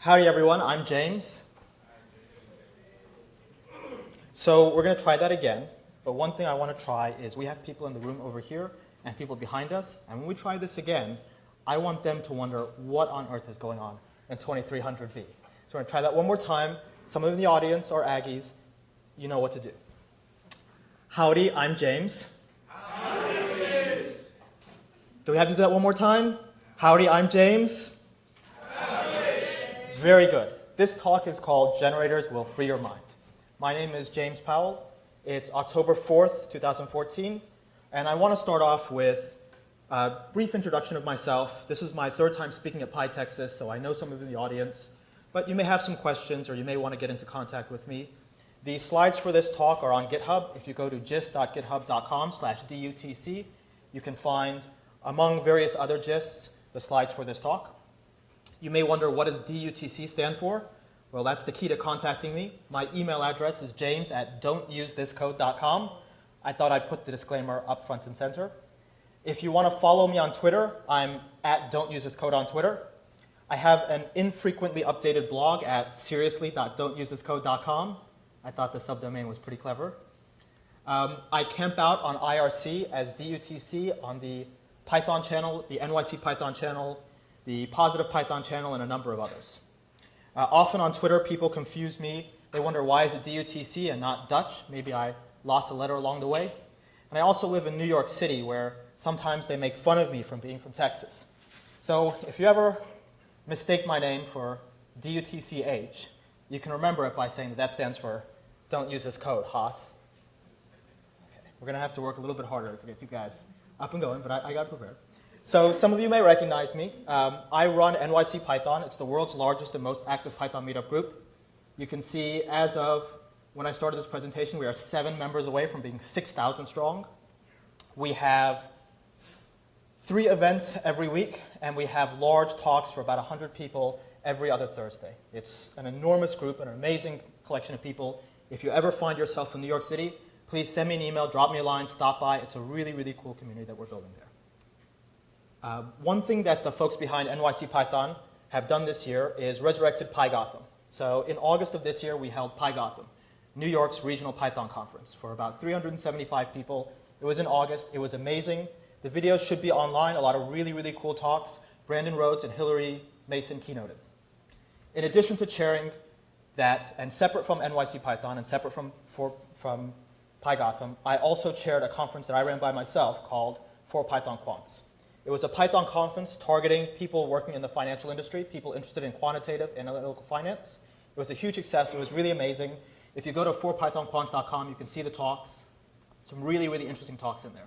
Howdy everyone, I'm James. So we're going to try that again, but one thing I want to try is we have people in the room over here and people behind us, and when we try this again, I want them to wonder what on earth is going on in 2300B. So we're going to try that one more time. Some of you in the audience are Aggies. You know what to do. Howdy, I'm James. Howdy, James. Do we have to do that one more time? Howdy, I'm James. Very good. This talk is called Generators Will Free Your Mind. My name is James Powell. It's October 4th, 2014, and I want to start off with a brief introduction of myself. This is my third time speaking at PyTexas, so I know some of you in the audience, but you may have some questions or you may want to get into contact with me. The slides for this talk are on GitHub. If you go to gist.github.com/DUTC, you can find, among various other gists, the slides for this talk. You may wonder, what does DUTC stand for? Well, that's the key to contacting me. My email address is james@don'tusethiscode.com. I thought I'd put the disclaimer up front and center. If you want to follow me on Twitter, I'm @don'tusethiscode on Twitter. I have an infrequently updated blog at seriously.don'tusethiscode.com. I thought the subdomain was pretty clever. I camp out on IRC as DUTC on the Python channel, the NYC Python channel, the Positive Python channel, and a number of others. Often on Twitter, people confuse me. They wonder, why is it DUTC and not Dutch? Maybe I lost a letter along the way. And I also live in New York City, where sometimes they make fun of me from being from Texas. So if you ever mistake my name for DUTCH, you can remember it by saying that stands for Don't Use This Code, Haas. Okay. We're going to have to work a little bit harder to get you guys up and going, but I got prepared. So some of you may recognize me. I run NYC Python. It's the world's largest and most active Python meetup group. You can see, as of when I started this presentation, we are 7 members away from being 6,000 strong. We have 3 events every week, and we have large talks for about 100 people every other Thursday. It's an enormous group, an amazing collection of people. If you ever find yourself in New York City, please send me an email, drop me a line, stop by. It's a really, really cool community that we're building there. One thing that the folks behind NYC Python have done this year is resurrected PyGotham. So in August of this year, we held PyGotham, New York's regional Python conference, for about 375 people. It was in August. It was amazing. The videos should be online, a lot of really, really cool talks. Brandon Rhodes and Hillary Mason keynoted. In addition to chairing that, and separate from NYC Python and separate from PyGotham, I also chaired a conference that I ran by myself called For Python Quants. It was a Python conference targeting people working in the financial industry, people interested in quantitative and analytical finance. It was a huge success. It was really amazing. If you go to forpythonquants.com, you can see the talks. Some really, really interesting talks in there.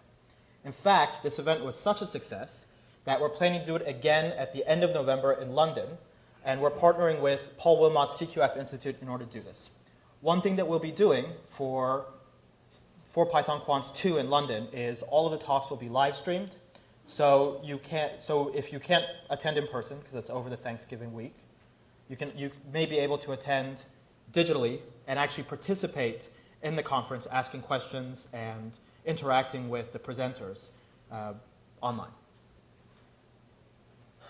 In fact, this event was such a success that we're planning to do it again at the end of November in London, and we're partnering with Paul Wilmot's CQF Institute in order to do this. One thing that we'll be doing for Python Quants 2 in London is all of the talks will be live streamed. So if you can't attend in person, because it's over the Thanksgiving week, you may be able to attend digitally and actually participate in the conference, asking questions and interacting with the presenters online.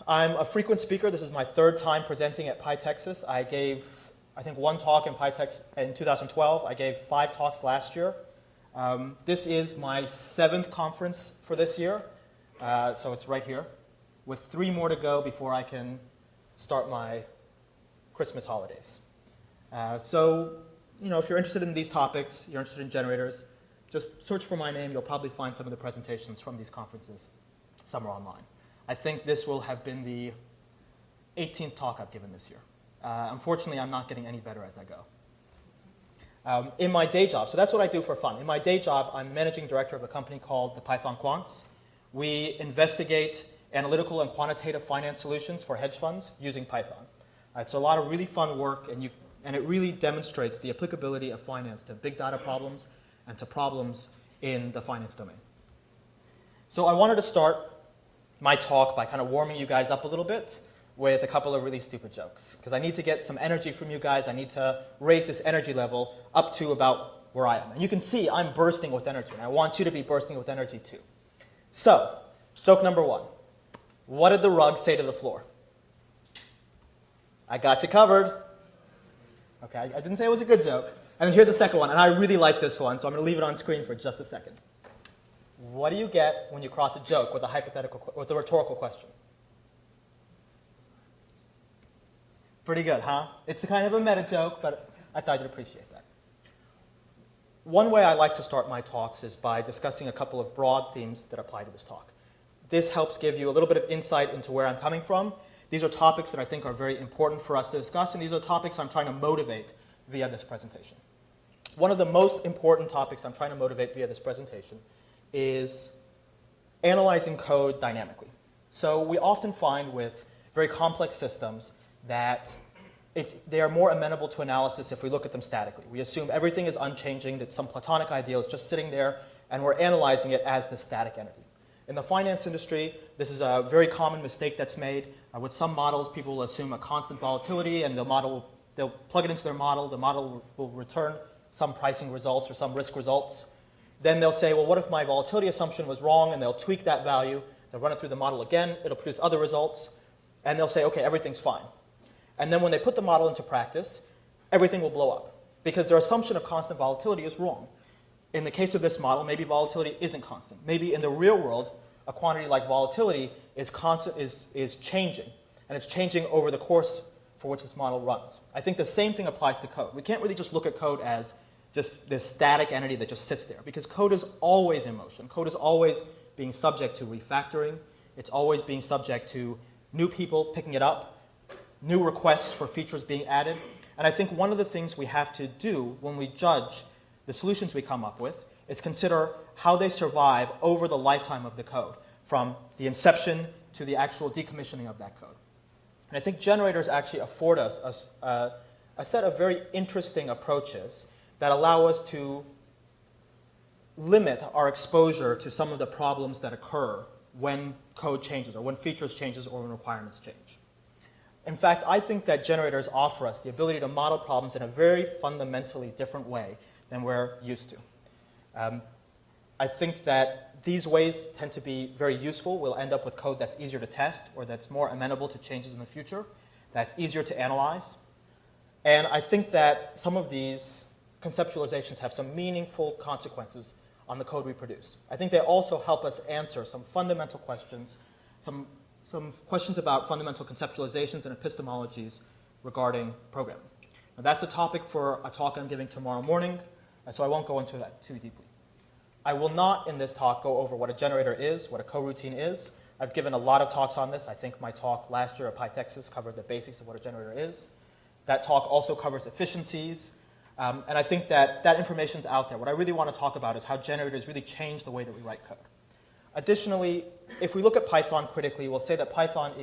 I'm a frequent speaker. This is my 3rd time presenting at PyTexas. I gave, I think, 1 talk in PyTex in 2012. I gave 5 talks last year. This is my 7th conference for this year. So it's right here, with 3 more to go before I can start my Christmas holidays. So, if you're interested in these topics, you're interested in generators, just search for my name. You'll probably find some of the presentations from these conferences somewhere online. I think this will have been the 18th talk I've given this year. Unfortunately, I'm not getting any better as I go. In my day job, so that's what I do for fun. In my day job, I'm managing director of a company called the Python Quants. We investigate analytical and quantitative finance solutions for hedge funds using Python. It's a lot of really fun work, and it really demonstrates the applicability of finance to big data problems and to problems in the finance domain. So I wanted to start my talk by kind of warming you guys up a little bit with a couple of really stupid jokes, because I need to get some energy from you guys. I need to raise this energy level up to about where I am. And you can see I'm bursting with energy, and I want you to be bursting with energy too. So, joke number 1. What did the rug say to the floor? I got you covered. Okay, I didn't say it was a good joke. And then here's the second one, and I really like this one, so I'm going to leave it on screen for just a second. What do you get when you cross a joke with with a rhetorical question? Pretty good, huh? It's a kind of a meta joke, but I thought you'd appreciate that. One way I like to start my talks is by discussing a couple of broad themes that apply to this talk. This helps give you a little bit of insight into where I'm coming from. These are topics that I think are very important for us to discuss, and these are topics I'm trying to motivate via this presentation. One of the most important topics I'm trying to motivate via this presentation is analyzing code dynamically. So we often find with very complex systems that they are more amenable to analysis if we look at them statically. We assume everything is unchanging, that some platonic ideal is just sitting there, and we're analyzing it as this static entity. In the finance industry, this is a very common mistake that's made. With some models, people will assume a constant volatility, and they'll plug it into their model. The model will return some pricing results or some risk results. Then they'll say, well, what if my volatility assumption was wrong? And they'll tweak that value. They'll run it through the model again. It'll produce other results. And they'll say, OK, everything's fine. And then when they put the model into practice, everything will blow up, because their assumption of constant volatility is wrong. In the case of this model, maybe volatility isn't constant. Maybe in the real world, a quantity like volatility is changing, and it's changing over the course for which this model runs. I think the same thing applies to code. We can't really just look at code as just this static entity that just sits there, because code is always in motion. Code is always being subject to refactoring. It's always being subject to new people picking it up, new requests for features being added. And I think one of the things we have to do when we judge the solutions we come up with is consider how they survive over the lifetime of the code, from the inception to the actual decommissioning of that code. And I think generators actually afford us a set of very interesting approaches that allow us to limit our exposure to some of the problems that occur when code changes, or when features changes, or when requirements change. In fact, I think that generators offer us the ability to model problems in a very fundamentally different way than we're used to. I think that these ways tend to be very useful. We'll end up with code that's easier to test, or that's more amenable to changes in the future, that's easier to analyze. And I think that some of these conceptualizations have some meaningful consequences on the code we produce. I think they also help us answer some fundamental questions, some questions about fundamental conceptualizations and epistemologies regarding programming. Now, that's a topic for a talk I'm giving tomorrow morning, so I won't go into that too deeply. I will not in this talk go over what a generator is, what a coroutine is. I've given a lot of talks on this. I think my talk last year at PyTexas covered the basics of what a generator is. That talk also covers efficiencies, and I think that that information's out there. What I really want to talk about is how generators really change the way that we write code. Additionally, if we look at Python critically, we'll say that Python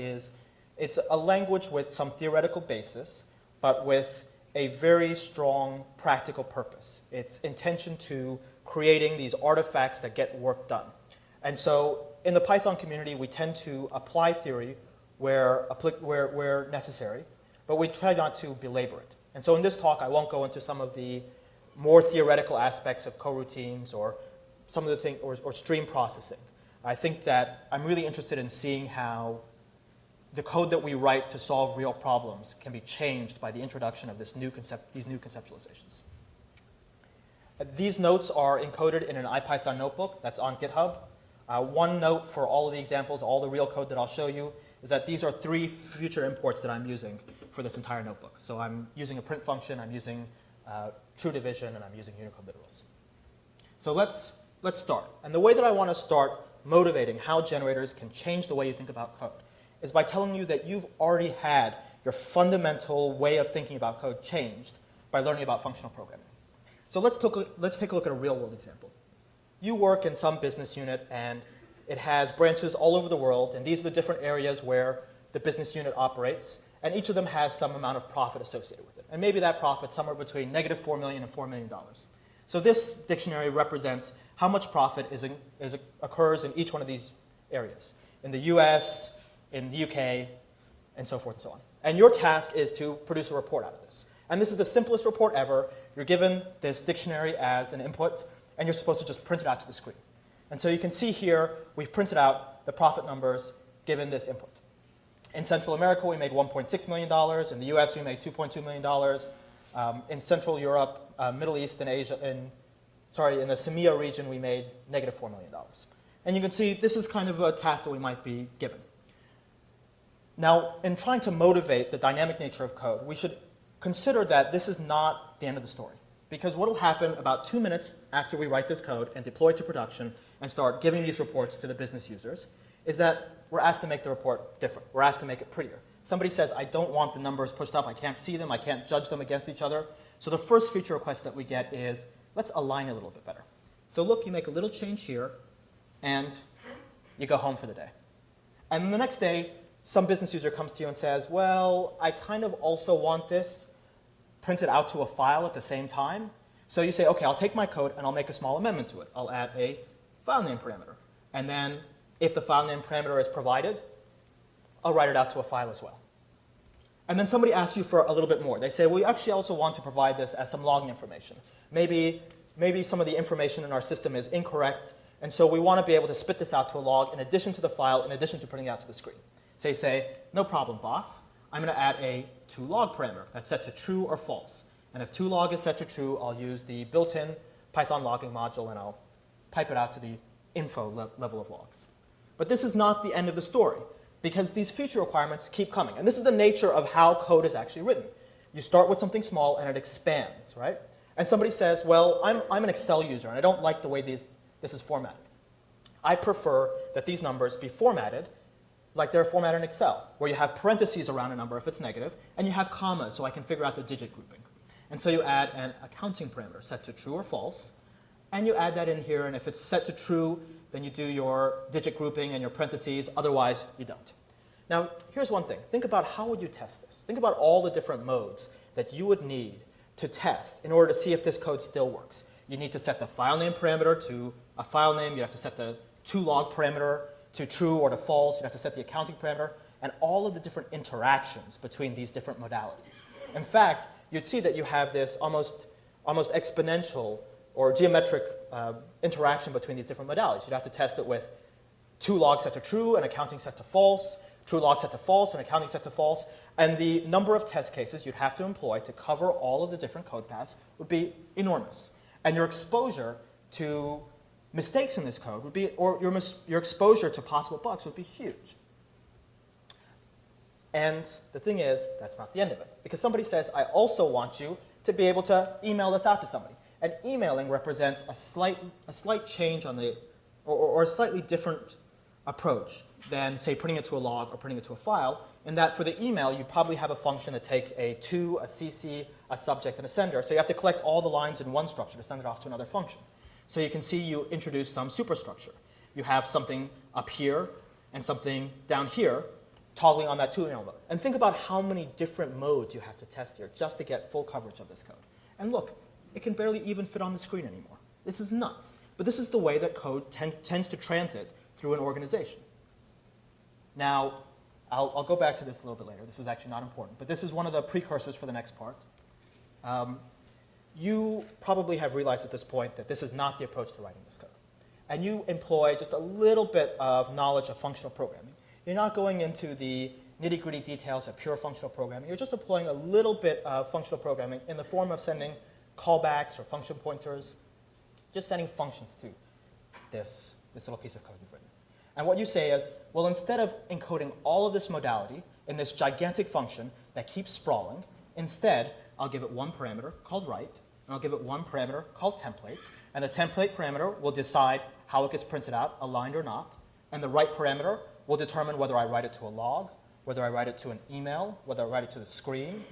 it's a language with some theoretical basis, but with a very strong practical purpose. Its intention to creating these artifacts that get work done. And so in the Python community, we tend to apply theory where necessary, but we try not to belabor it. And so in this talk, I won't go into some of the more theoretical aspects of coroutines or some of the things, or stream processing. I think that I'm really interested in seeing how the code that we write to solve real problems can be changed by the introduction of these new conceptualizations. These notes are encoded in an IPython notebook that's on GitHub. One note for all of the examples, all the real code that I'll show you, is that these are 3 future imports that I'm using for this entire notebook. So I'm using a print function, I'm using true division, and I'm using Unicode literals. So let's start. And the way that I want to start motivating how generators can change the way you think about code is by telling you that you've already had your fundamental way of thinking about code changed by learning about functional programming. So let's take a look at a real-world example. You work in some business unit, and it has branches all over the world, and these are the different areas where the business unit operates, and each of them has some amount of profit associated with it. And maybe that profit's somewhere between -$4 million and $4 million. So this dictionary represents how much profit occurs in each one of these areas, in the US, in the UK, and so forth and so on. And your task is to produce a report out of this. And this is the simplest report ever. You're given this dictionary as an input, and you're supposed to just print it out to the screen. And so you can see here, we've printed out the profit numbers given this input. In Central America, we made $1.6 million. In the US, we made $2.2 million. In Central Europe, Middle East, and Asia, in the CEMEA region, we made negative $4 million. And you can see this is kind of a task that we might be given. Now, in trying to motivate the dynamic nature of code, we should consider that this is not the end of the story. Because what will happen about 2 minutes after we write this code and deploy it to production and start giving these reports to the business users is that we're asked to make the report different. We're asked to make it prettier. Somebody says, I don't want the numbers pushed up. I can't see them. I can't judge them against each other. So the first feature request that we get is, let's align it a little bit better. So look, you make a little change here, and you go home for the day. And then the next day, some business user comes to you and says, well, I kind of also want this printed out to a file at the same time. So you say, OK, I'll take my code, and I'll make a small amendment to it. I'll add a file name parameter. And then if the file name parameter is provided, I'll write it out to a file as well. And then somebody asks you for a little bit more. They say, well, we actually also want to provide this as some logging information. Maybe some of the information in our system is incorrect, and so we want to be able to spit this out to a log in addition to the file, in addition to putting it out to the screen. So you say, no problem, boss. I'm going to add a toLog parameter that's set to true or false. And if toLog is set to true, I'll use the built-in Python logging module, and I'll pipe it out to the info level of logs. But this is not the end of the story, because these feature requirements keep coming. And this is the nature of how code is actually written. You start with something small, and it expands, right? And somebody says, well, I'm an Excel user, and I don't like the way this is formatted. I prefer that these numbers be formatted like they're formatted in Excel, where you have parentheses around a number if it's negative, and you have commas so I can figure out the digit grouping. And so you add an accounting parameter set to true or false, and you add that in here, and if it's set to true, then you do your digit grouping and your parentheses, otherwise you don't. Now, here's one thing. Think about how would you test this. Think about all the different modes that you would need to test in order to see if this code still works. You need to set the file name parameter to a file name. You have to set the toLog parameter to true or to false. You have to set the accounting parameter, and all of the different interactions between these different modalities. In fact, you'd see that you have this almost exponential or geometric interaction between these different modalities. You'd have to test it with toLog set to true and accounting set to false, trueLog set to false and accounting set to false, and the number of test cases you'd have to employ to cover all of the different code paths would be enormous. And your exposure to mistakes in this code would be, or your exposure to possible bugs would be huge. And the thing is, that's not the end of it. Because somebody says, I also want you to be able to email this out to somebody. And emailing represents a slight change on the, or a slightly different approach than, say, putting it to a log or putting it to a file, in that for the email, you probably have a function that takes a to, a CC, a subject, and a sender. So you have to collect all the lines in one structure to send it off to another function. So you can see you introduce some superstructure. You have something up here and something down here toggling on that to email mode. And think about how many different modes you have to test here just to get full coverage of this code. And look, it can barely even fit on the screen anymore. This is nuts. But this is the way that code tends to transit through an organization. Now, I'll go back to this a little bit later. This is actually not important. But this is one of the precursors for the next part. You probably have realized at this point that this is not the approach to writing this code. And you employ just a little bit of knowledge of functional programming. You're not going into the nitty-gritty details of pure functional programming. You're just employing a little bit of functional programming in the form of sending callbacks or function pointers, just sending functions to this little piece of code you've written. And what you say is, well, instead of encoding all of this modality in this gigantic function that keeps sprawling, instead, I'll give it one parameter called write, and I'll give it one parameter called template, and the template parameter will decide how it gets printed out, aligned or not, and the write parameter will determine whether I write it to a log, whether I write it to an email, whether I write it to the screen.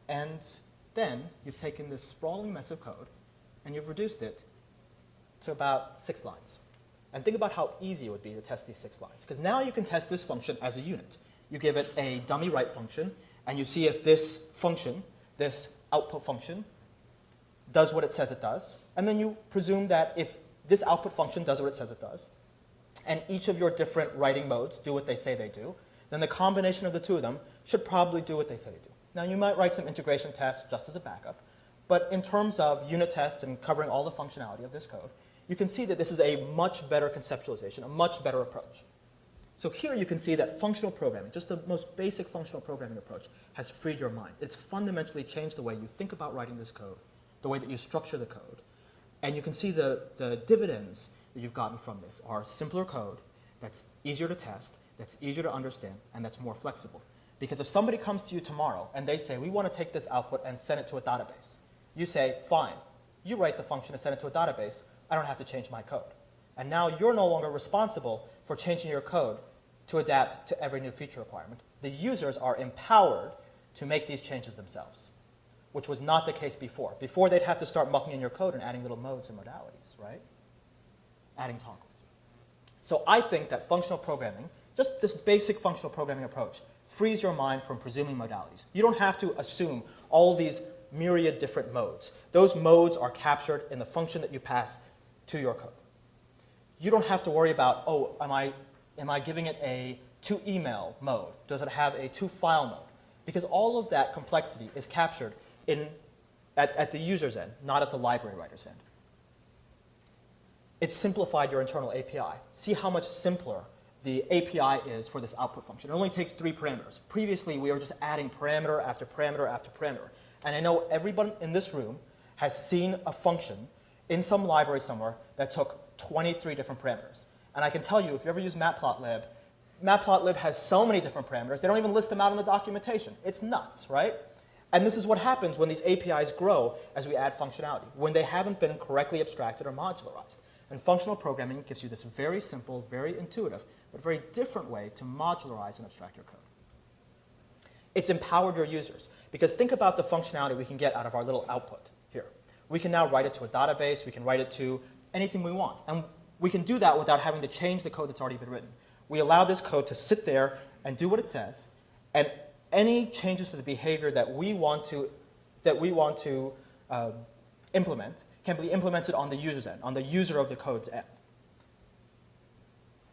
And then you've taken this sprawling mess of code, and you've reduced it to about 6 lines. And think about how easy it would be to test these 6 lines. Because now you can test this function as a unit. You give it a dummy write function, and you see if this function, this output function, does what it says it does. And then you presume that if this output function does what it says it does, and each of your different writing modes do what they say they do, then the combination of the two of them should probably do what they say they do. Now, you might write some integration tests just as a backup, but in terms of unit tests and covering all the functionality of this code, you can see that this is a much better conceptualization, a much better approach. So here you can see that functional programming, just the most basic functional programming approach, has freed your mind. It's fundamentally changed the way you think about writing this code, the way that you structure the code. And you can see the dividends that you've gotten from this are simpler code that's easier to test, that's easier to understand, and that's more flexible. Because if somebody comes to you tomorrow and they say, we want to take this output and send it to a database, you say, fine, you write the function to send it to a database, I don't have to change my code. And now you're no longer responsible for changing your code to adapt to every new feature requirement. The users are empowered to make these changes themselves, which was not the case before. Before, they'd have to start mucking in your code and adding little modes and modalities, right? Adding toggles. So I think that functional programming, just this basic functional programming approach, frees your mind from presuming modalities. You don't have to assume all these myriad different modes. Those modes are captured in the function that you pass to your code. You don't have to worry about, oh, am I giving it a to-email mode? Does it have a to-file mode? Because all of that complexity is captured at the user's end, not at the library writer's end. It's simplified your internal API. See how much simpler the API is for this output function. It only takes 3 parameters. Previously, we were just adding parameter after parameter after parameter. And I know everyone in this room has seen a function in some library somewhere that took 23 different parameters. And I can tell you, if you ever use Matplotlib, Matplotlib has so many different parameters, they don't even list them out in the documentation. It's nuts, right? And this is what happens when these APIs grow as we add functionality, when they haven't been correctly abstracted or modularized. And functional programming gives you this very simple, very intuitive, but very different way to modularize and abstract your code. It's empowered your users, because think about the functionality we can get out of our little output here. We can now write it to a database, we can write it to anything we want. And we can do that without having to change the code that's already been written. We allow this code to sit there and do what it says, and any changes to the behavior that we want to implement can be implemented on the user's end, on the user of the code's end.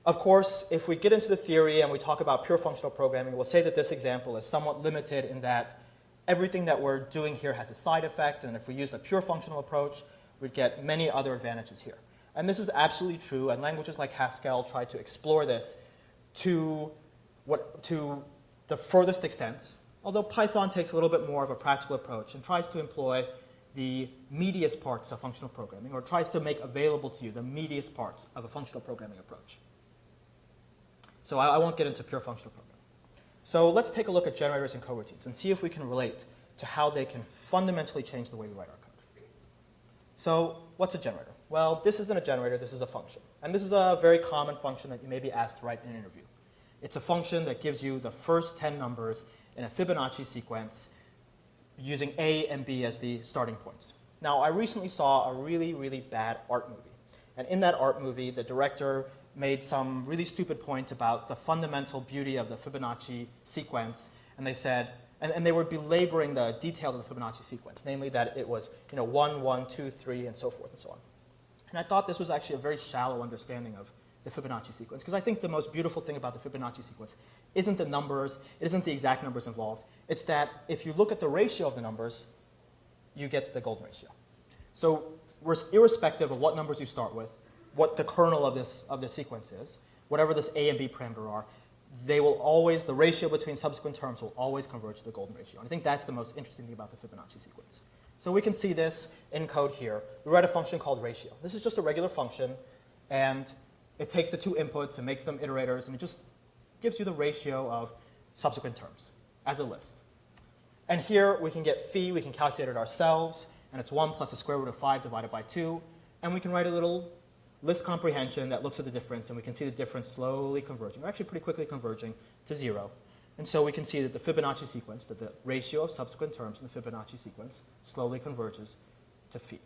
Of course, if we get into the theory and we talk about pure functional programming, we'll say that this example is somewhat limited in that everything that we're doing here has a side effect, and if we use a pure functional approach, we'd get many other advantages here. And this is absolutely true, and languages like Haskell try to explore this to the furthest extents, although Python takes a little bit more of a practical approach and tries to employ the meatiest parts of functional programming, or tries to make available to you the meatiest parts of a functional programming approach. So I won't get into pure functional programming. So let's take a look at generators and coroutines and see if we can relate to how they can fundamentally change the way we write our code. So what's a generator? Well, this isn't a generator, this is a function. And this is a very common function that you may be asked to write in an interview. It's a function that gives you the first 10 numbers in a Fibonacci sequence using A and B as the starting points. Now, I recently saw a really, really bad art movie. And in that art movie, the director made some really stupid point about the fundamental beauty of the Fibonacci sequence. And they said, and they were belaboring the details of the Fibonacci sequence, namely that it was 1, 1, 2, 3, and so forth and so on. And I thought this was actually a very shallow understanding of the Fibonacci sequence, because I think the most beautiful thing about the Fibonacci sequence isn't the numbers, it isn't the exact numbers involved. It's that if you look at the ratio of the numbers, you get the golden ratio. So irrespective of what numbers you start with, what the kernel of this sequence is, whatever this A and B parameter are, they will always, the ratio between subsequent terms will always converge to the golden ratio. And I think that's the most interesting thing about the Fibonacci sequence. So we can see this in code here. We write a function called ratio. This is just a regular function, and it takes the 2 inputs and makes them iterators, and it just gives you the ratio of subsequent terms as a list. And here we can get phi, we can calculate it ourselves, and it's 1 plus the square root of 5 divided by 2, and we can write a little list comprehension that looks at the difference, and we can see the difference slowly converging, or actually pretty quickly converging to 0. And so we can see that the Fibonacci sequence, that the ratio of subsequent terms in the Fibonacci sequence slowly converges to phi.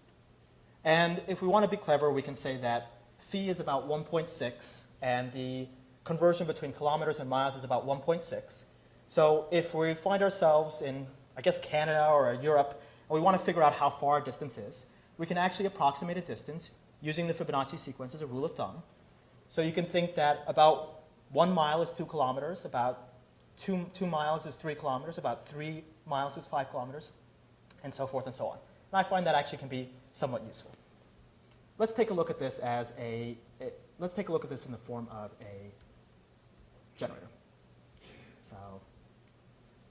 And if we want to be clever, we can say that phi is about 1.6, and the conversion between kilometers and miles is about 1.6. So if we find ourselves in, I guess, Canada or Europe, and we want to figure out how far a distance is, we can actually approximate a distance using the Fibonacci sequence as a rule of thumb. So you can think that about 1 mile is 2 kilometers, about 2 miles is 3 kilometers, about 3 miles is 5 kilometers, and so forth and so on. And I find that actually can be somewhat useful. Let's take a look at this as let's take a look at this in the form of generator. So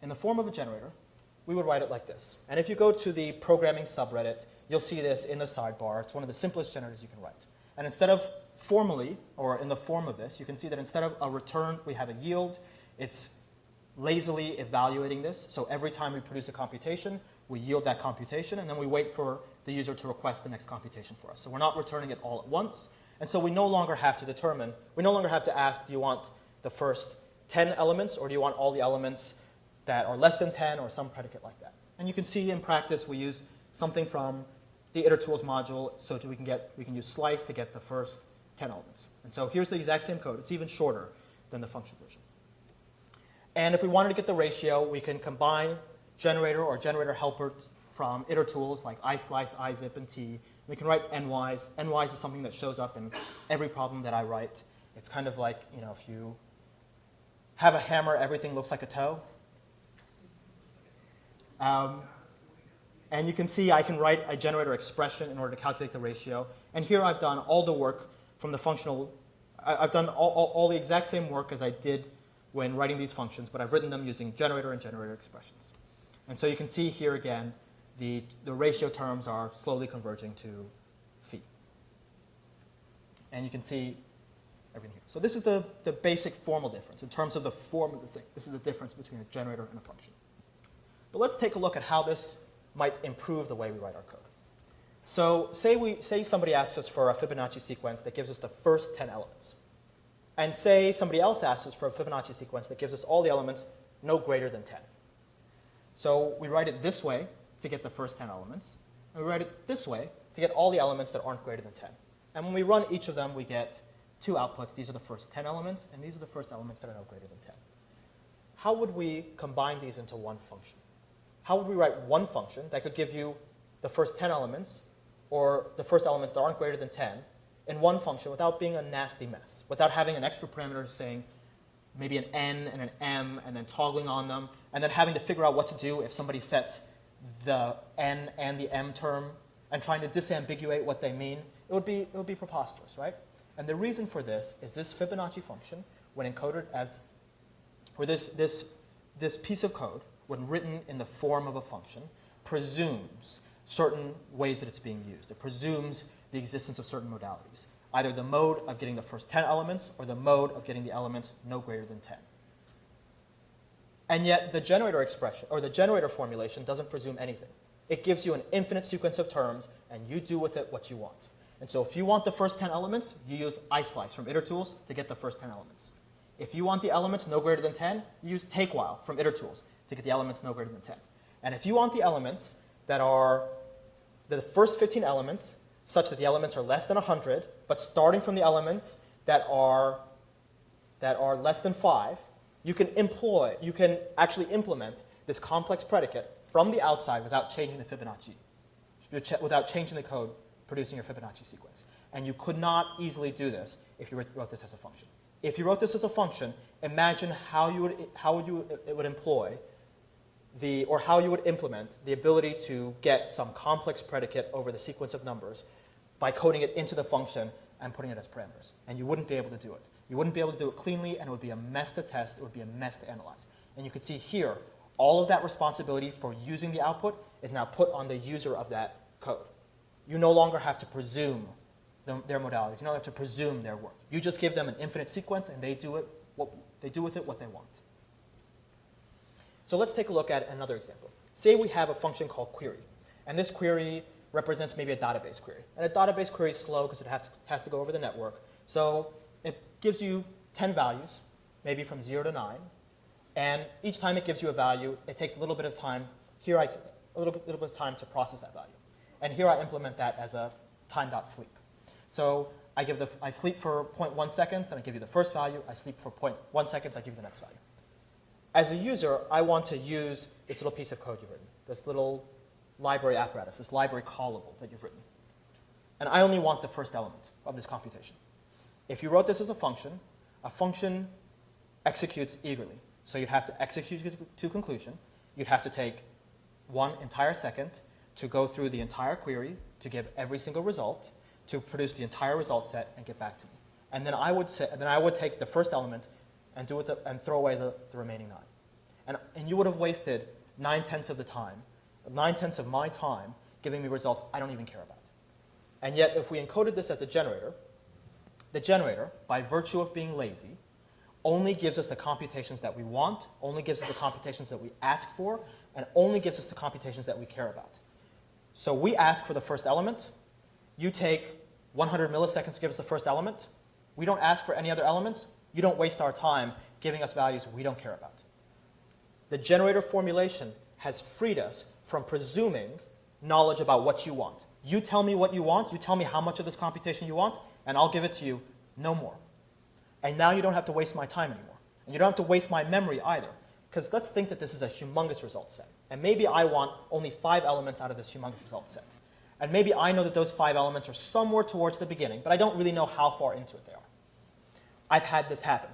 in the form of a generator, we would write it like this. And if you go to the programming subreddit, you'll see this in the sidebar. It's one of the simplest generators you can write. And instead of formally, or in the form of this, you can see that instead of a return, we have a yield. It's lazily evaluating this. So every time we produce a computation, we yield that computation, and then we wait for the user to request the next computation for us. So we're not returning it all at once. And so we no longer have to ask, do you want the first 10 elements, or do you want all the elements that are less than 10, or some predicate like that? And you can see in practice, we use something from the itertools module, so that we can use slice to get the first 10 elements. And so here's the exact same code. It's even shorter than the function version. And if we wanted to get the ratio, we can combine generator or generator helper from itertools like islice, izip, and t. We can write nwise. Nwise is something that shows up in every problem that I write. It's kind of like, if you have a hammer, everything looks like a toe. And you can see I can write a generator expression in order to calculate the ratio. And here I've done all the work from the functional. I've done all the exact same work as I did when writing these functions, but I've written them using generator and generator expressions. And so you can see here again, the ratio terms are slowly converging to phi. And you can see everything here. So this is the basic formal difference. In terms of the form of the thing, this is the difference between a generator and a function. But let's take a look at how this might improve the way we write our code. So say somebody asks us for a Fibonacci sequence that gives us the first 10 elements. And say somebody else asks us for a Fibonacci sequence that gives us all the elements no greater than 10. So we write it this way to get the first 10 elements. And we write it this way to get all the elements that aren't greater than 10. And when we run each of them, we get two outputs. These are the first 10 elements, and these are the first elements that are no greater than 10. How would we combine these into one function? How would we write one function that could give you the first 10 elements, or the first elements that aren't greater than 10, in one function without being a nasty mess, without having an extra parameter saying maybe an n and an m, and then toggling on them, and then having to figure out what to do if somebody sets the n and the m term, and trying to disambiguate what they mean? It would be preposterous, right? And the reason for this is this Fibonacci function, when encoded as, or this piece of code, when written in the form of a function, presumes certain ways that it's being used. It presumes the existence of certain modalities, either the mode of getting the first 10 elements or the mode of getting the elements no greater than 10. And yet the generator expression, or the generator formulation, doesn't presume anything. It gives you an infinite sequence of terms, and you do with it what you want. And so if you want the first 10 elements, you use islice from itertools to get the first 10 elements. If you want the elements no greater than 10, you use takewhile from itertools to get the elements no greater than 10. And if you want the elements that are the first 15 elements, such that the elements are less than 100, but starting from the elements that are less than 5, you can actually implement this complex predicate from the outside without changing the Fibonacci, without changing the code producing your Fibonacci sequence. And you could not easily do this if you wrote this as a function. If you wrote this as a function, imagine how you would employ how you would implement the ability to get some complex predicate over the sequence of numbers by coding it into the function and putting it as parameters. And you wouldn't be able to do it. You wouldn't be able to do it cleanly, and it would be a mess to test. It would be a mess to analyze. And you can see here, all of that responsibility for using the output is now put on the user of that code. You no longer have to presume their modalities. You don't have to presume their work. You just give them an infinite sequence, and they do with it what they want. So let's take a look at another example. Say we have a function called query, and this query represents maybe a database query. And a database query is slow because it has to go over the network. So it gives you 10 values, maybe from 0 to 9. And each time it gives you a value, it takes a little bit of time. Here, a little bit of time to process that value. And here I implement that as a time.sleep. So I sleep for 0.1 seconds, then I give you the first value. I sleep for 0.1 seconds, I give you the next value. As a user, I want to use this little piece of code you've written, this little library apparatus, this library callable that you've written. And I only want the first element of this computation. If you wrote this as a function executes eagerly. So you'd have to execute to conclusion. You'd have to take 1 entire second to go through the entire query, to give every single result, to produce the entire result set and get back to me. And then I would take the first element and and throw away the remaining 9. And you would have wasted 9/10 of the time, 9/10 of my time, giving me results I don't even care about. And yet, if we encoded this as a generator, the generator, by virtue of being lazy, only gives us the computations that we want, only gives us the computations that we ask for, and only gives us the computations that we care about. So we ask for the first element. You take 100 milliseconds to give us the first element. We don't ask for any other elements. You don't waste our time giving us values we don't care about. The generator formulation has freed us from presuming knowledge about what you want. You tell me what you want, you tell me how much of this computation you want, and I'll give it to you, no more. And now you don't have to waste my time anymore. And you don't have to waste my memory either. Because let's think that this is a humongous result set. And maybe I want only 5 elements out of this humongous result set. And maybe I know that those 5 elements are somewhere towards the beginning, but I don't really know how far into it they are. I've had this happen.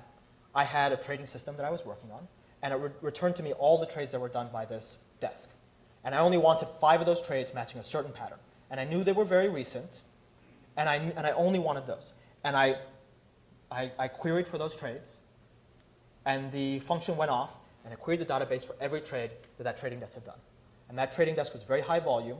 I had a trading system that I was working on, and it returned to me all the trades that were done by this desk. And I only wanted 5 of those trades matching a certain pattern. And I knew they were very recent, and I only wanted those. And I queried for those trades, and the function went off, and it queried the database for every trade that trading desk had done. And that trading desk was very high volume,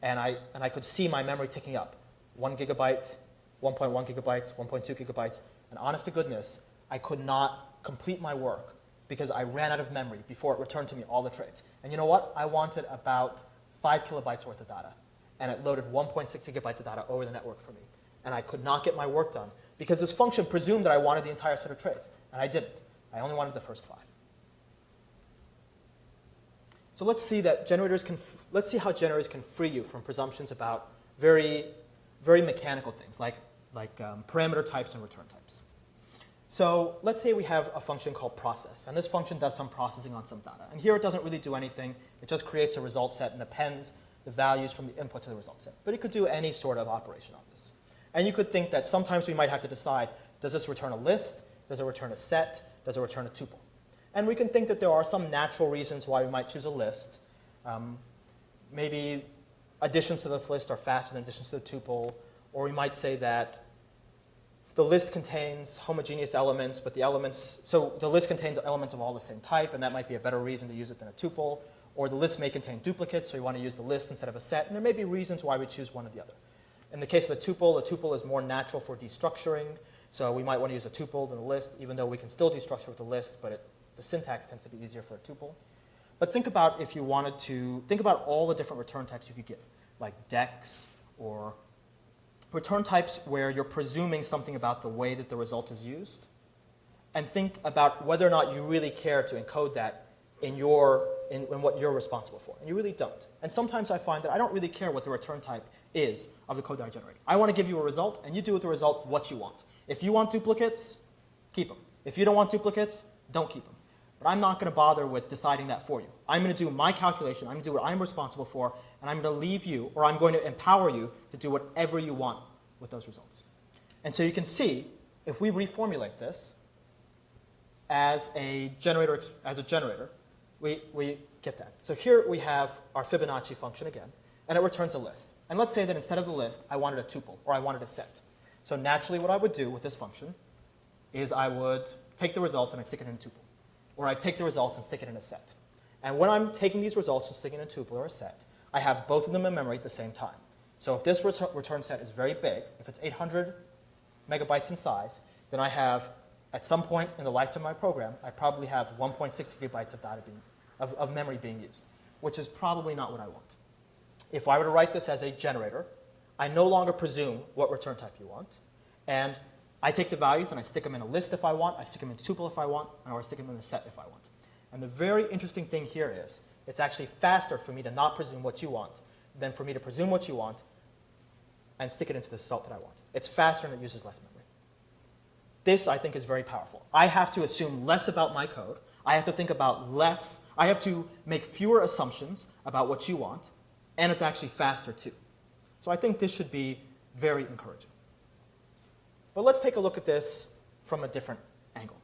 and I could see my memory ticking up. 1 gigabyte, 1.1 gigabytes, 1.2 gigabytes, and honest to goodness, I could not complete my work because I ran out of memory before it returned to me all the trades. And you know what? I wanted about 5 kilobytes worth of data, and it loaded 1.6 gigabytes of data over the network for me. And I could not get my work done because this function presumed that I wanted the entire set of trades, and I didn't. I only wanted the first 5. So let's see how generators can free you from presumptions about very, very mechanical things like parameter types and return types. So let's say we have a function called process, and this function does some processing on some data. And here it doesn't really do anything. It just creates a result set and appends the values from the input to the result set. But it could do any sort of operation on this. And you could think that sometimes we might have to decide, does this return a list? Does it return a set? Does it return a tuple? And we can think that there are some natural reasons why we might choose a list. Maybe additions to this list are faster than additions to the tuple. Or we might say that the list contains homogeneous elements, but so the list contains elements of all the same type, and that might be a better reason to use it than a tuple. Or the list may contain duplicates, so you want to use the list instead of a set. And there may be reasons why we choose one or the other. In the case of a tuple is more natural for destructuring. So we might want to use a tuple than a list, even though we can still destructure with a list, but the syntax tends to be easier for a tuple. But think about if you wanted to, think about all the different return types you could give, like dex or return types where you're presuming something about the way that the result is used. And think about whether or not you really care to encode that in what you're responsible for. And you really don't. And sometimes I find that I don't really care what the return type is of the code that I generate. I want to give you a result, and you do with the result what you want. If you want duplicates, keep them. If you don't want duplicates, don't keep them. But I'm not going to bother with deciding that for you. I'm going to do my calculation. I'm going to do what I'm responsible for, and I'm going to leave you, or I'm going to empower you to do whatever you want with those results. And so you can see, if we reformulate this as a generator, we get that. So here we have our Fibonacci function again, and it returns a list. And let's say that instead of the list, I wanted a tuple, or I wanted a set. So naturally what I would do with this function is I would take the results and I'd stick it in a tuple. Or I'd take the results and stick it in a set. And when I'm taking these results and sticking in a tuple or a set, I have both of them in memory at the same time. So if this return set is very big, if it's 800 megabytes in size, then I have, at some point in the lifetime of my program, I probably have 1.6 gigabytes of data of memory being used, which is probably not what I want. If I were to write this as a generator, I no longer presume what return type you want, and I take the values and I stick them in a list if I want, I stick them in a tuple if I want, or I stick them in a set if I want. And the very interesting thing here is it's actually faster for me to not presume what you want than for me to presume what you want and stick it into the result that I want. It's faster and it uses less memory. This, I think, is very powerful. I have to assume less about my code. I have to think about less. I have to make fewer assumptions about what you want, and it's actually faster too. So I think this should be very encouraging. But let's take a look at this from a different angle.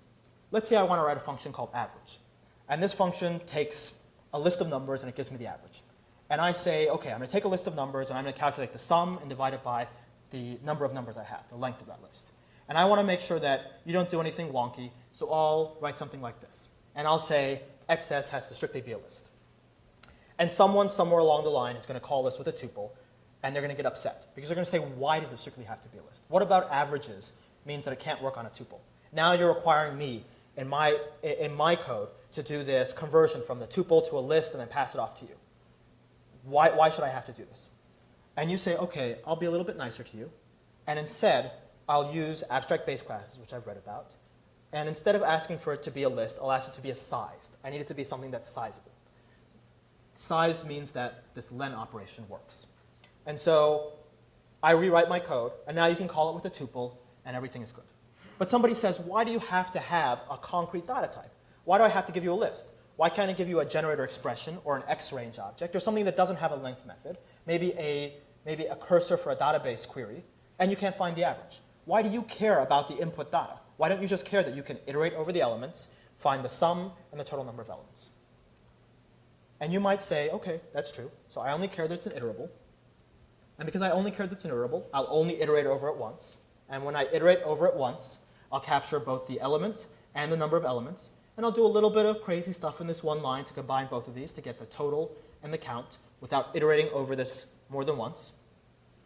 Let's say I want to write a function called average. And this function takes a list of numbers and it gives me the average. And I say, OK, I'm going to take a list of numbers and I'm going to calculate the sum and divide it by the number of numbers I have, the length of that list. And I want to make sure that you don't do anything wonky, So I'll write something like this. And I'll say XS has to strictly be a list. And someone somewhere along the line is going to call this with a tuple, and they're going to get upset. Because they're going to say, why does it strictly have to be a list? What about averages means that it can't work on a tuple? Now you're requiring me, in my code, to do this conversion from the tuple to a list and then pass it off to you. Why should I have to do this? And you say, OK, I'll be a little bit nicer to you. And instead, I'll use abstract base classes, which I've read about. And instead of asking for it to be a list, I'll ask it to be a sized. I need it to be something that's sizable. Sized means that this len operation works. And so I rewrite my code, and now you can call it with a tuple, and everything is good. But somebody says, why do you have to have a concrete data type? Why do I have to give you a list? Why can't I give you a generator expression or an X-range object or something that doesn't have a length method, maybe a cursor for a database query, and you can't find the average? Why do you care about the input data? Why don't you just care that you can iterate over the elements, find the sum and the total number of elements? And you might say, OK, that's true. So I only care that it's an iterable. And because I only care that it's an iterable, I'll only iterate over it once. And when I iterate over it once, I'll capture both the element and the number of elements. And I'll do a little bit of crazy stuff in this one line to combine both of these to get the total and the count without iterating over this more than once.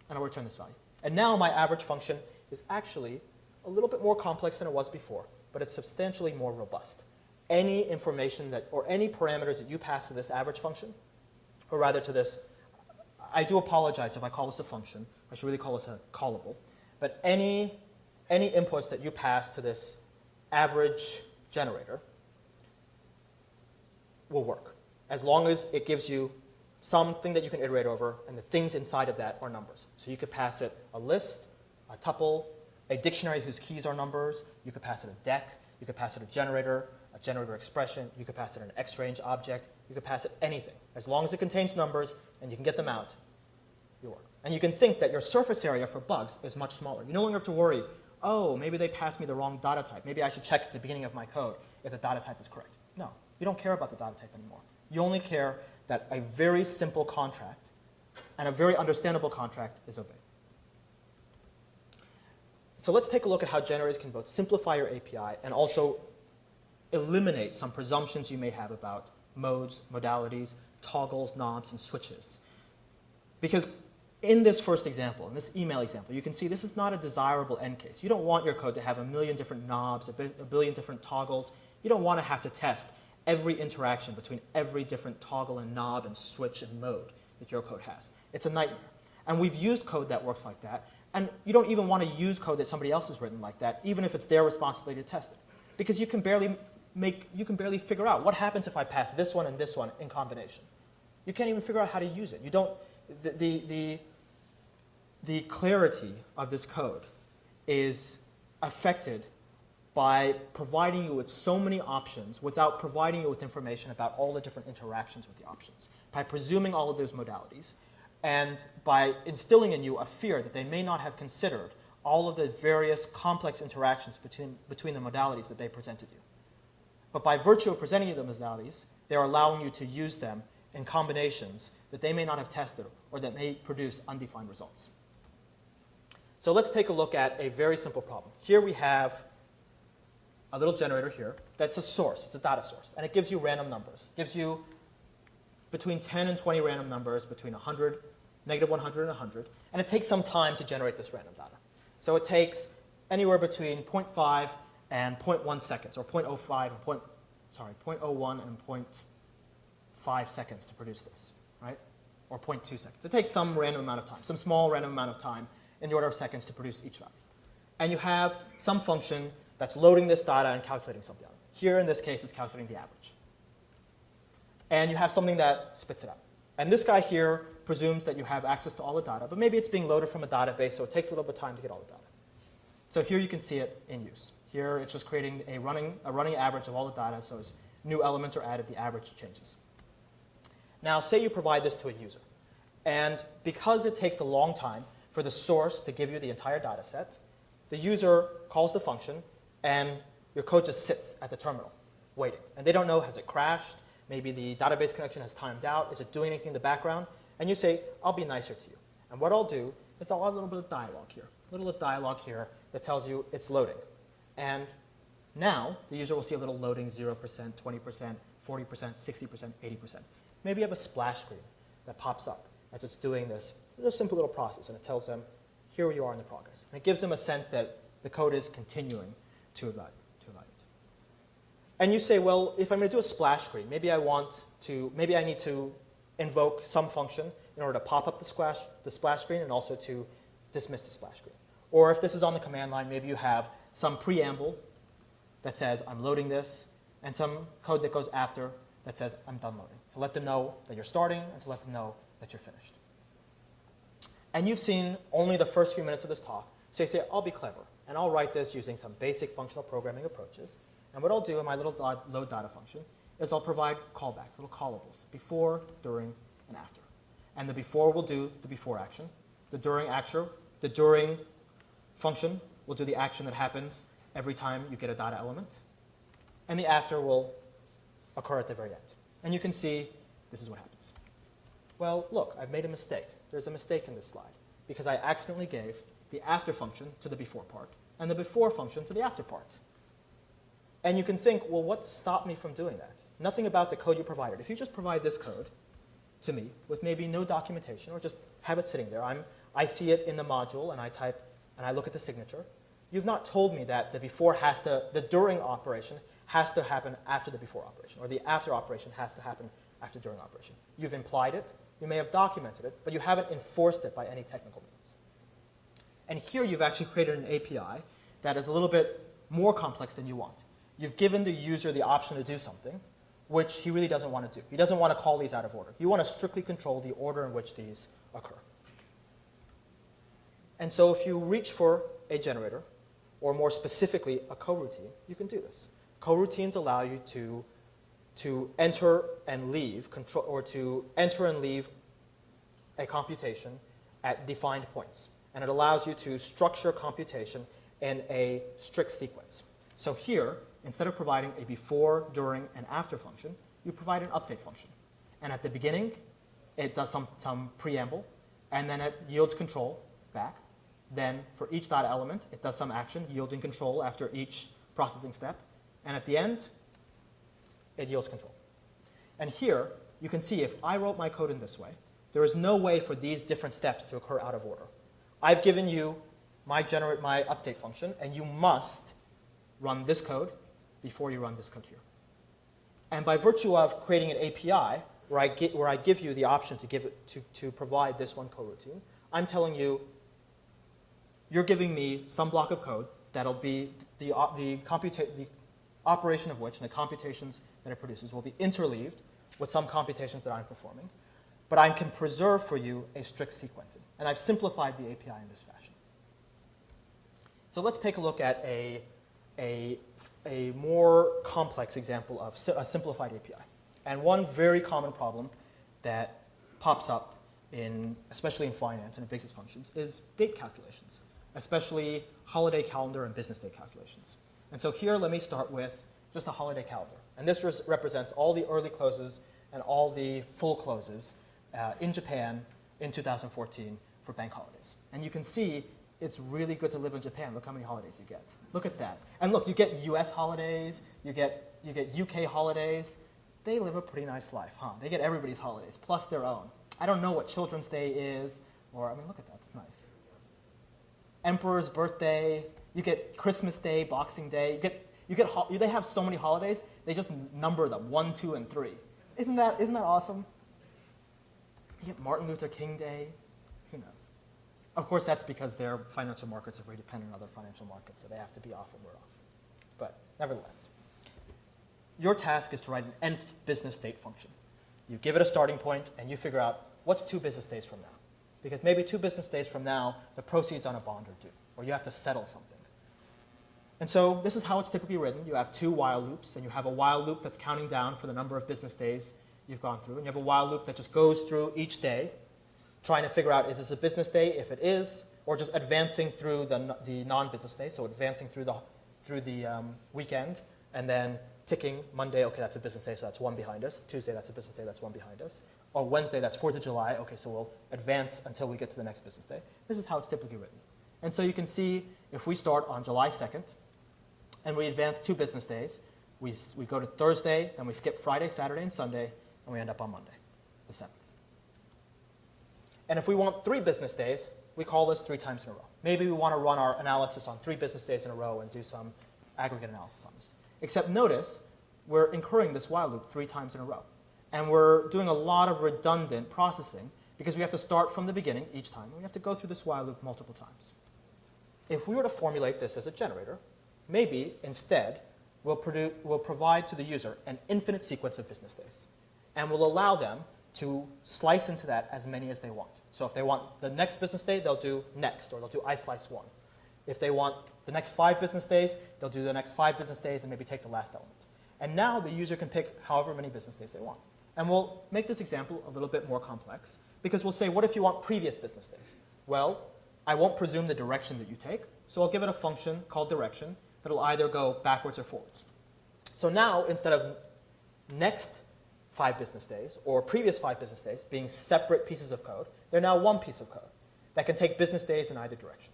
And I'll return this value. And now my average function is actually a little bit more complex than it was before, but it's substantially more robust. Any information that, or any parameters that you pass to this average function, or rather to this, I do apologize if I call this a function. I should really call this a callable. But any inputs that you pass to this average generator will work, as long as it gives you something that you can iterate over, and the things inside of that are numbers. So you could pass it a list, a tuple, a dictionary whose keys are numbers. You could pass it a deck. You could pass it a generator expression. You could pass it an X-range object. You could pass it anything. As long as it contains numbers and you can get them out, you work. And you can think that your surface area for bugs is much smaller. You no longer have to worry, oh, maybe they passed me the wrong data type. Maybe I should check at the beginning of my code if the data type is correct. No, you don't care about the data type anymore. You only care that a very simple contract and a very understandable contract is obeyed. So let's take a look at how generators can both simplify your API and also eliminate some presumptions you may have about modes, modalities, toggles, knobs, and switches. Because in this first example, in this email example, you can see this is not a desirable end case. You don't want your code to have a million different knobs, a billion different toggles. You don't want to have to test every interaction between every different toggle and knob and switch and mode that your code has. It's a nightmare. And we've used code that works like that. And you don't even want to use code that somebody else has written like that, even if it's their responsibility to test it. Because you can barely figure out what happens if I pass this one and this one in combination. You can't even figure out how to use it. You don't, the clarity of this code is affected by providing you with so many options without providing you with information about all the different interactions with the options, by presuming all of those modalities, and by instilling in you a fear that they may not have considered all of the various complex interactions between the modalities that they presented you. But by virtue of presenting you the modalities, they're allowing you to use them in combinations that they may not have tested or that may produce undefined results. So let's take a look at a very simple problem. Here we have a little generator here that's a source. It's a data source. And it gives you random numbers. It gives you between 10 and 20 random numbers, between 100, negative 100 and 100. And it takes some time to generate this random data. So it takes anywhere between 0.5 and 0.1 seconds, or 0.05 and 0.01 and 0.5 seconds to produce this, right? Or 0.2 seconds. It takes some random amount of time, some small random amount of time in the order of seconds to produce each value. And you have some function that's loading this data and calculating something out. Here, in this case, it's calculating the average. And you have something that spits it out. And this guy here presumes that you have access to all the data, but maybe it's being loaded from a database, so it takes a little bit of time to get all the data. So here you can see it in use. Here it's just creating a running average of all the data, so as new elements are added, the average changes. Now, say you provide this to a user. And because it takes a long time for the source to give you the entire data set, the user calls the function, and your code just sits at the terminal, waiting. And they don't know, has it crashed? Maybe the database connection has timed out. Is it doing anything in the background? And you say, I'll be nicer to you. And what I'll do is I'll add a little bit of dialogue here, that tells you it's loading. And Now, the user will see a little loading 0%, 20%, 40%, 60%, 80%. Maybe you have a splash screen that pops up as it's doing this. It's a simple little process, and it tells them, here you are in the progress. And it gives them a sense that the code is continuing to evaluate. And you say, well, if I'm going to do a splash screen, maybe I need to invoke some function in order to pop up the splash screen and also to dismiss the splash screen. Or if this is on the command line, maybe you have some preamble that says, I'm loading this, and some code that goes after that says, I'm done loading, to let them know that you're starting and to let them know that you're finished. And you've seen only the first few minutes of this talk, so you say, I'll be clever, and I'll write this using some basic functional programming approaches. And what I'll do in my little load data function is I'll provide callbacks, little callables, before, during, and after. And the before will do the before action. The during function will do the action that happens every time you get a data element. And the after will occur at the very end. And you can see this is what happens. Well, look, I've made a mistake. There's a mistake in this slide because I accidentally gave the after function to the before part and the before function to the after part. And you can think, well, what stopped me from doing that? Nothing about the code you provided. If you just provide this code to me with maybe no documentation or just have it sitting there, I see it in the module and I type and I look at the signature. You've not told me that the during operation has to happen after the before operation, or the after operation has to happen after during operation. You've implied it, you may have documented it, but you haven't enforced it by any technical means. And here you've actually created an API that is a little bit more complex than you want. You've given the user the option to do something, which he really doesn't want to do. He doesn't want to call these out of order. You want to strictly control the order in which these occur. And so if you reach for a generator, or more specifically, a coroutine, you can do this. Coroutines allow you to enter and leave, or to enter and leave a computation at defined points. And it allows you to structure computation in a strict sequence. So here, instead of providing a before, during, and after function, you provide an update function. And at the beginning, it does some preamble, and then it yields control back. Then for each data element, it does some action, yielding control after each processing step. And at the end, it yields control. And here, you can see if I wrote my code in this way, there is no way for these different steps to occur out of order. I've given you my update function, and you must run this code before you run this code here. And by virtue of creating an API where I give you the option to provide this one coroutine, I'm telling you, you're giving me some block of code that'll be the operation of which and the computations that it produces will be interleaved with some computations that I'm performing. But I can preserve for you a strict sequencing. And I've simplified the API in this fashion. So let's take a look at a more complex example of a simplified API. And one very common problem that pops up especially in finance and in business functions is date calculations, especially holiday calendar and business day calculations. And so here, let me start with just a holiday calendar. And this represents all the early closes and all the full closes in Japan in 2014 for bank holidays. And you can see it's really good to live in Japan. Look how many holidays you get. Look at that. And look, you get US holidays, you get UK holidays. They live a pretty nice life, huh? They get everybody's holidays, plus their own. I don't know what Children's Day is, or, I mean, look at that, it's nice. Emperor's birthday, you get Christmas Day, Boxing Day, they have so many holidays, they just number them, 1, 2, and 3. Isn't that awesome? You get Martin Luther King Day, who knows? Of course, that's because their financial markets are very dependent on other financial markets, so they have to be off when we're off. But nevertheless, your task is to write an nth business date function. You give it a starting point, and you figure out what's 2 business days from now. Because maybe 2 business days from now, the proceeds on a bond are due, or you have to settle something. And so this is how it's typically written. You have 2 while loops, and you have a while loop that's counting down for the number of business days you've gone through, and you have a while loop that just goes through each day, trying to figure out, is this a business day? If it is, or just advancing through the non-business day, so advancing through the weekend, and then ticking Monday, okay, that's a business day, so that's 1 behind us. Tuesday, that's a business day, that's 1 behind us. Or Wednesday, that's 4th of July, okay, so we'll advance until we get to the next business day. This is how it's typically written. And so you can see if we start on July 2nd, and we advance 2 business days. We go to Thursday, then we skip Friday, Saturday, and Sunday, and we end up on Monday, the 7th. And if we want 3 business days, we call this 3 times in a row. Maybe we want to run our analysis on 3 business days in a row and do some aggregate analysis on this. Except notice, we're incurring this while loop 3 times in a row. And we're doing a lot of redundant processing because we have to start from the beginning each time. And we have to go through this while loop multiple times. If we were to formulate this as a generator, maybe instead we'll provide to the user an infinite sequence of business days. And we'll allow them to slice into that as many as they want. So if they want the next business day, they'll do next, or they'll do islice1. If they want the next 5 business days, they'll do the next 5 business days and maybe take the last element. And now the user can pick however many business days they want. And we'll make this example a little bit more complex because we'll say, what if you want previous business days? Well, I won't presume the direction that you take, so I'll give it a function called direction that will either go backwards or forwards. So now, instead of next 5 business days or previous 5 business days being separate pieces of code, they're now one piece of code that can take business days in either direction.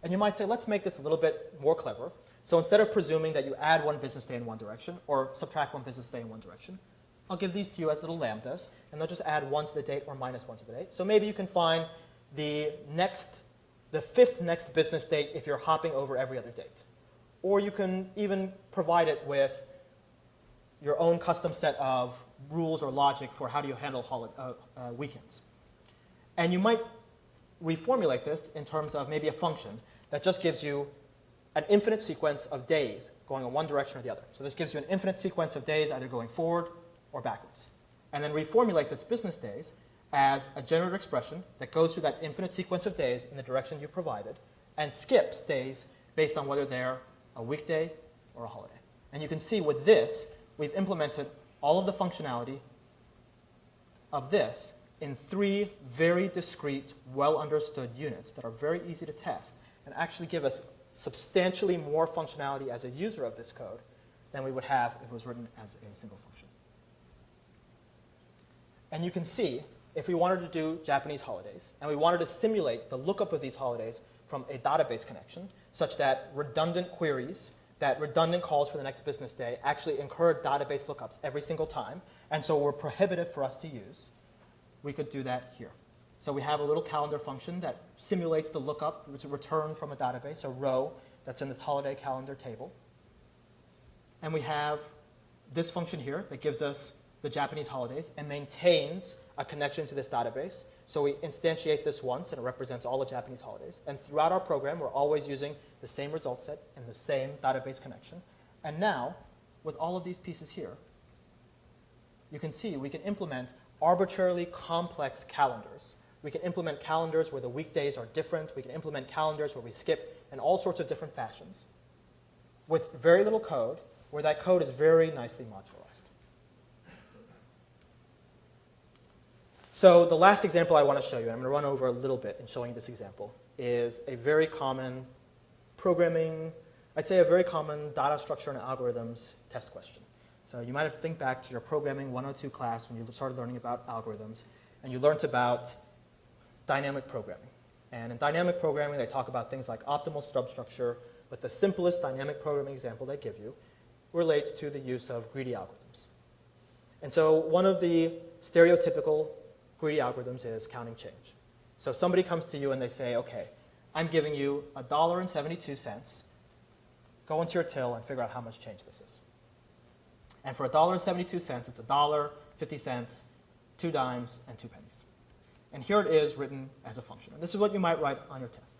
And you might say, let's make this a little bit more clever. So instead of presuming that you add 1 business day in one direction or subtract 1 business day in one direction, I'll give these to you as little lambdas, and they'll just add 1 to the date or minus 1 to the date. So maybe you can find the 5th next business date if you're hopping over every other date. Or you can even provide it with your own custom set of rules or logic for how do you handle weekends. And you might reformulate this in terms of maybe a function that just gives you an infinite sequence of days going in one direction or the other. So this gives you an infinite sequence of days either going forward or backwards. And then reformulate this business days as a generator expression that goes through that infinite sequence of days in the direction you provided and skips days based on whether they're a weekday or a holiday. And you can see with this, we've implemented all of the functionality of this in 3 very discrete, well-understood units that are very easy to test and actually give us substantially more functionality as a user of this code than we would have if it was written as a single function. And you can see, if we wanted to do Japanese holidays, and we wanted to simulate the lookup of these holidays from a database connection, such that redundant queries, that redundant calls for the next business day actually incur database lookups every single time, and so were prohibitive for us to use, we could do that here. So we have a little calendar function that simulates the lookup, which is a return from a database, a row that's in this holiday calendar table. And we have this function here that gives us the Japanese holidays and maintains a connection to this database. So we instantiate this once, and it represents all the Japanese holidays. And throughout our program, we're always using the same result set and the same database connection. And now, with all of these pieces here, you can see we can implement arbitrarily complex calendars. We can implement calendars where the weekdays are different. We can implement calendars where we skip in all sorts of different fashions with very little code, where that code is very nicely modularized. So the last example I want to show you, and I'm going to run over a little bit in showing you this example, is a very common programming, I'd say a very common data structure and algorithms test question. So you might have to think back to your programming 102 class when you started learning about algorithms, and you learned about dynamic programming. And in dynamic programming, they talk about things like optimal substructure, but the simplest dynamic programming example they give you relates to the use of greedy algorithms. And so one of the stereotypical greedy algorithms is counting change. So somebody comes to you and they say, okay, I'm giving you $1.72. Go into your till and figure out how much change this is. And for $1.72, it's $1, 50 cents, 2 dimes, and 2 pennies. And here it is written as a function. And this is what you might write on your test.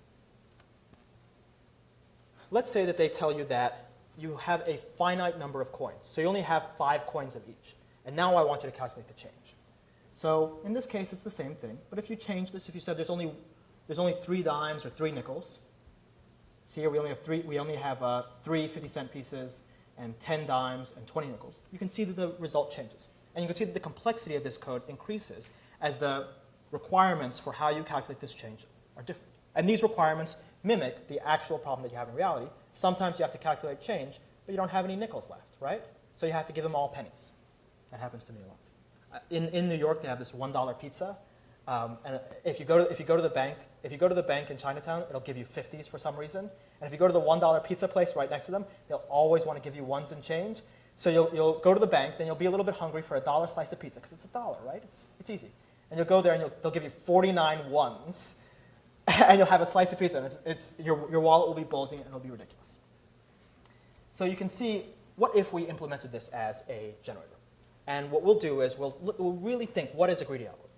Let's say that they tell you that you have a finite number of coins. So you only have 5 coins of each. And now I want you to calculate the change. So in this case, it's the same thing. But if you change this, if you said there's only 3 dimes or 3 nickels, see here we only have 3 50-cent pieces and 10 dimes and 20 nickels, you can see that the result changes. And you can see that the complexity of this code increases as the requirements for how you calculate this change are different. And these requirements mimic the actual problem that you have in reality. Sometimes you have to calculate change, but you don't have any nickels left, right? So you have to give them all pennies. That happens to me a lot. In New York, they have this $1 pizza, And if you go to the bank in Chinatown, it'll give you 50s for some reason. And if you go to the $1 pizza place right next to them, they'll always want to give you ones and change. So you'll go to the bank, then you'll be a little bit hungry for a $1 slice of pizza because it's $1, right? It's easy. And you'll go there and they'll give you 49 ones, and you'll have a slice of pizza, and your wallet will be bulging and it'll be ridiculous. So you can see, what if we implemented this as a generator? And what we'll do is we'll really think, what is a greedy algorithm?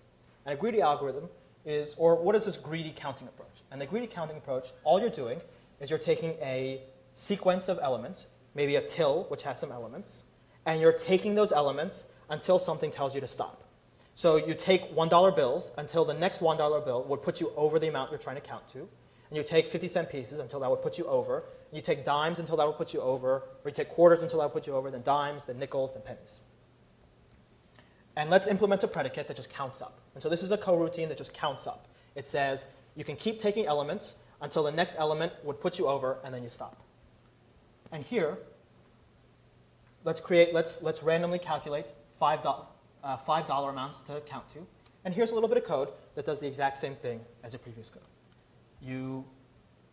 And a greedy algorithm is, or what is this greedy counting approach? And the greedy counting approach, all you're doing is you're taking a sequence of elements, maybe a till, which has some elements, and you're taking those elements until something tells you to stop. So you take $1 bills until the next $1 bill would put you over the amount you're trying to count to. And you take 50-cent pieces until that would put you over. And you take dimes until that would put you over. Or you take quarters until that would put you over. Then dimes, then nickels, then pennies. And let's implement a predicate that just counts up. And so this is a coroutine that just counts up. It says you can keep taking elements until the next element would put you over, and then you stop. And here, let's randomly calculate $5 amounts to count to. And here's a little bit of code that does the exact same thing as the previous code. You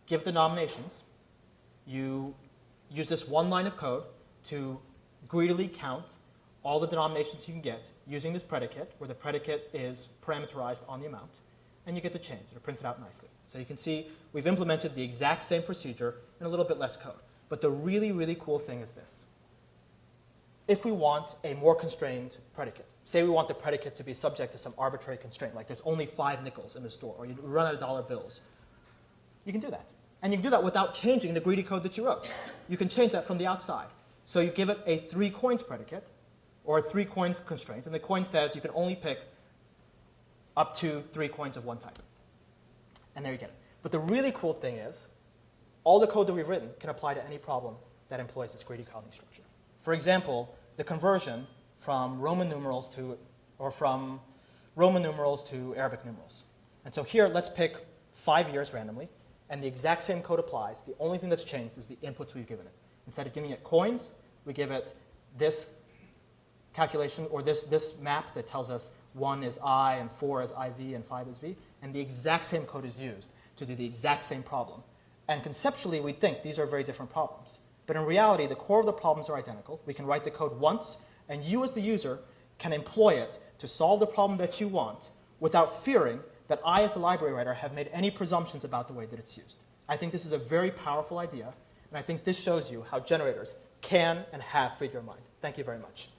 give the denominations. You use this one line of code to greedily count all the denominations you can get using this predicate, where the predicate is parameterized on the amount, and you get the change. It prints it out nicely. So you can see we've implemented the exact same procedure in a little bit less code. But the really, really cool thing is this. If we want a more constrained predicate, say we want the predicate to be subject to some arbitrary constraint, like there's only 5 nickels in the store, or you run out of dollar bills, you can do that. And you can do that without changing the greedy code that you wrote. You can change that from the outside. So you give it a 3 coins predicate, or a 3 coins constraint, and the coin says you can only pick up to 3 coins of one type. And there you get it. But the really cool thing is, all the code that we've written can apply to any problem that employs this greedy counting structure. For example, the conversion from Roman numerals to Arabic numerals. And so here, let's pick 5 years randomly, and the exact same code applies. The only thing that's changed is the inputs we've given it. Instead of giving it coins, we give it this calculation, or this map that tells us 1 is I, and 4 is IV, and 5 is V, and the exact same code is used to do the exact same problem. And conceptually, we think these are very different problems. But in reality, the core of the problems are identical. We can write the code once, and you as the user can employ it to solve the problem that you want without fearing that I, as a library writer, have made any presumptions about the way that it's used. I think this is a very powerful idea, and I think this shows you how generators can and have freed your mind. Thank you very much.